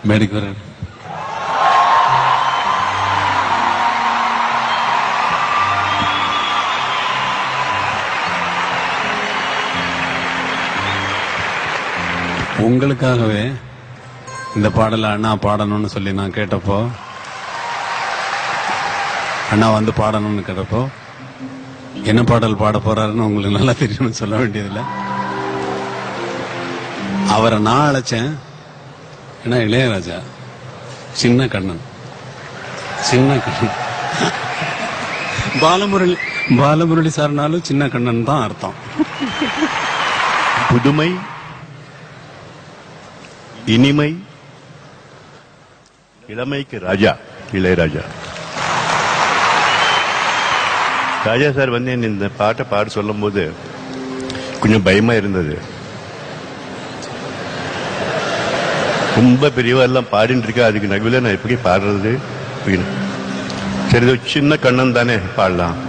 மேடைக்கு வர உங்களுக்காகவே இந்த பாடலை அண்ணா பாடணும்னு சொல்லி நான் கேட்டப்போ, அண்ணா வந்து பாடணும்னு கேட்டப்போ என்ன பாடல் பாட போறாருன்னு உங்களுக்கு நல்லா தெரியும்னு சொல்ல வேண்டியதில்லை. அவரை நான் அழைச்சேன். ஏன்னா இளையராஜா சின்ன கண்ணன், சின்ன கண்ணன். பாலமுரளி சார்னாலும் சின்ன கண்ணன் தான் அர்த்தம். புதுமை, இனிமை, இளமைக்கு ராஜா இளையராஜா. ராஜா சார் வந்து இந்த பாட்டை பாட சொல்லும் போது கொஞ்சம் பயமா இருந்தது. ரொம்ப பெரியவா எல்லாம் பாடிட்டு இருக்கா, அதுக்கு நடுவில் நான் எப்படி பாடுறது? சரி, சின்ன கண்ணன் தானே பாடலாம்.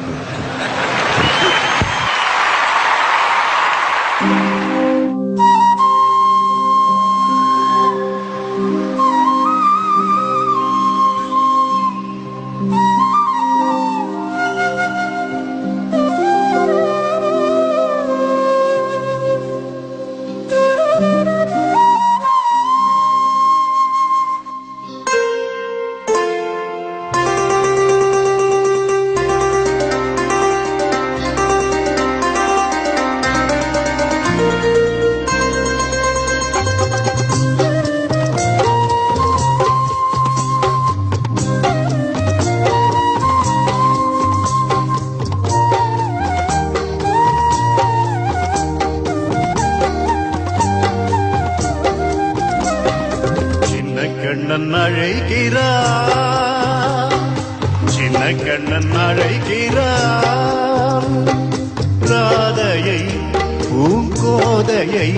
கண்ணன் அழைக்கிறான், சின்ன கண்ணன் அழைக்கிறான். ராதையை பூங்கோதையை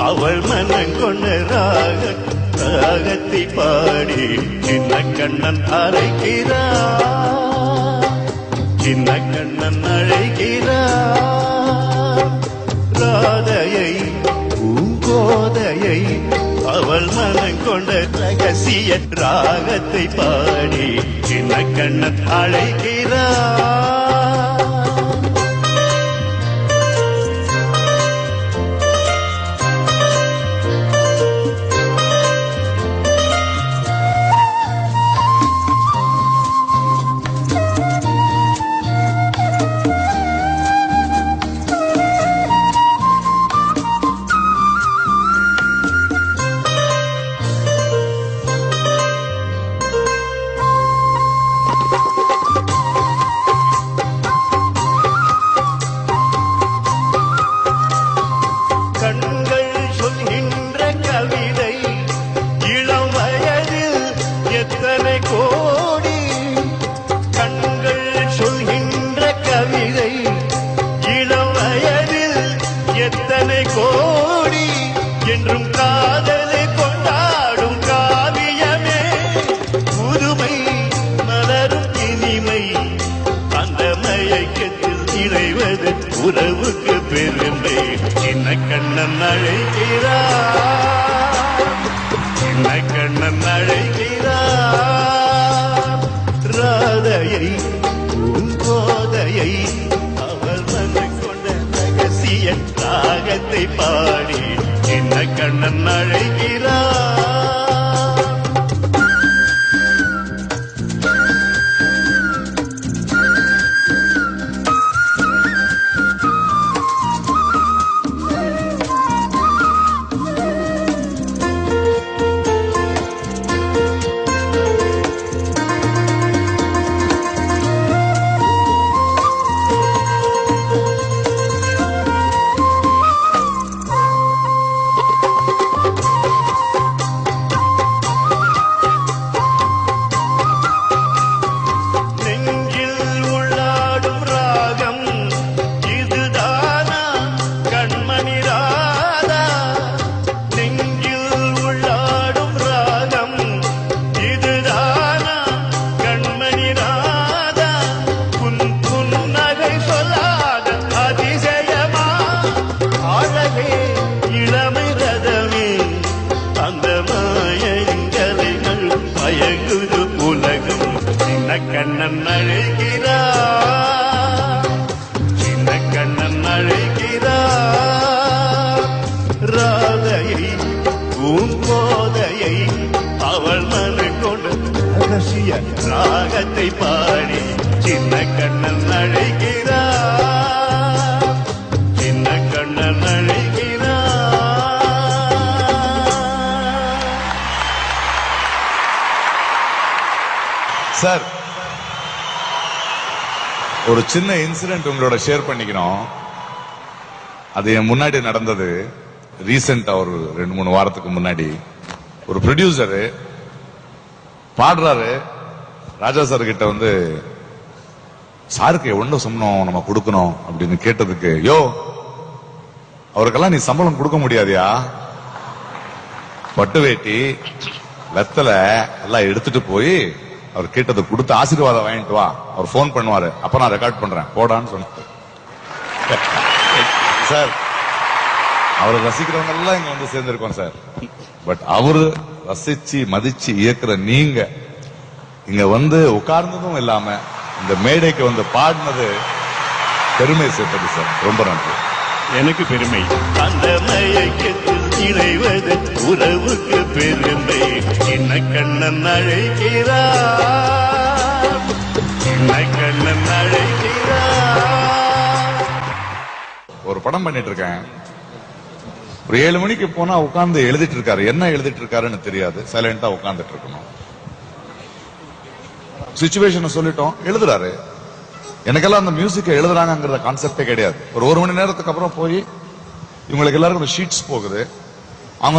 அவள் மனம் கொண்ட ராகத்தை பாடி சின்ன கண்ணன் அழைக்கிறான், சின்ன கண்ணன் அழைக்கிறான். ராதையை பூங்கோதையை அவள் மனம் கொண்ட ரகசிய ராகத்தை பாடி சின்ன கண்ணன் அழைக்கிறார். கோடி என்றும் காதலை கொண்டாடும் காவியமே, புதுமை மலரும் இனிமை, அந்த மயக்கத்தில் இறைவது உறவுக்கு பெருமை. சின்ன கண்ணன் அழைக்கிறார், சின்ன கண்ணன் அழைக்கிறார். ராதையை பூங்கோதையை அவள் மனம் கொண்ட ரகசிய ராகத்தை பாடி சின்ன கண்ணன் அழைக்கிறார். கண்ணன் அழைக்கிறார், சின்ன கண்ணன் அழைக்கிறார். ராதையை பூங்கோதையை அவள் மனு கொண்டு ரகசிய ராகத்தை பாடி சின்ன கண்ணன் அழைக்கிறார், சின்ன கண்ணன் அழைக்கிறார். சார், ஒரு சின்ன இன்சிடென்ட் உங்களோட ஷேர் பண்ணிக்கணும். அது என் முன்னாடி நடந்தது. ரீசெண்டா ஒரு 2-3 வாரத்துக்கு முன்னாடி ஒரு ப்ரொடியூசரு பாடுறாரு. ராஜா சார் கிட்ட வந்து, சாருக்கு எவ்வளவு சம்பளம் நம்ம கொடுக்கணும் அப்படின்னு கேட்டதுக்கு, யோ அவருக்கெல்லாம் நீ சம்பளம் கொடுக்க முடியாதியா, பட்டு வேட்டி வெத்தலை எல்லாம் எடுத்துட்டு போய் அவர் கேட்டதை கொடுத்து ஆசீர்வாதம் வாங்கிட்டு வா, அவர் போன் பண்ணுவாரு, அப்ப நான் ரெக்கார்ட் பண்றேன் போடான்னு சொன்னாரு. சார், அவரை ரசிக்கிறவங்க எல்லாம் இங்க வந்து சேர்ந்திருக்கோம் சார். பட் அவரு ரசிச்சு மதிச்சு இயக்குற நீங்க இங்க வந்து உட்கார்ந்ததும் இல்லாம இந்த மேடைக்கு வந்து பாடினது பெருமை சேர்த்தது சார். ரொம்ப நன்றி. எனக்கு பெருமை. அந்த மயக்கத்தில் இணைவது உறவுக்கு பெருமை. சின்ன கண்ணன் அழைக்கிறார், சின்ன கண்ணன் அழைக்கிறார். ஒரு படம் பண்ணிட்டு இருக்கேன். ஒரு 7 மணிக்கு போனா உட்கார்ந்து எழுதிட்டு இருக்காரு. என்ன எழுதிட்டு இருக்காருன்னு தெரியாது. சைலண்டா உட்கார்ந்துட்டு இருக்கணும். சிச்சுவேஷனை சொல்லிட்டோம், எழுதுறாரு. எனக்கெல்லாம் அந்த மியூசிக்கை எழுதுறாங்கிற கான்செப்டே கிடையாது. ஒரு 1 மணி நேரத்துக்கு அப்புறம் போய் இவங்களுக்கு எல்லாருக்கும் ஷீட்ஸ் போகுது.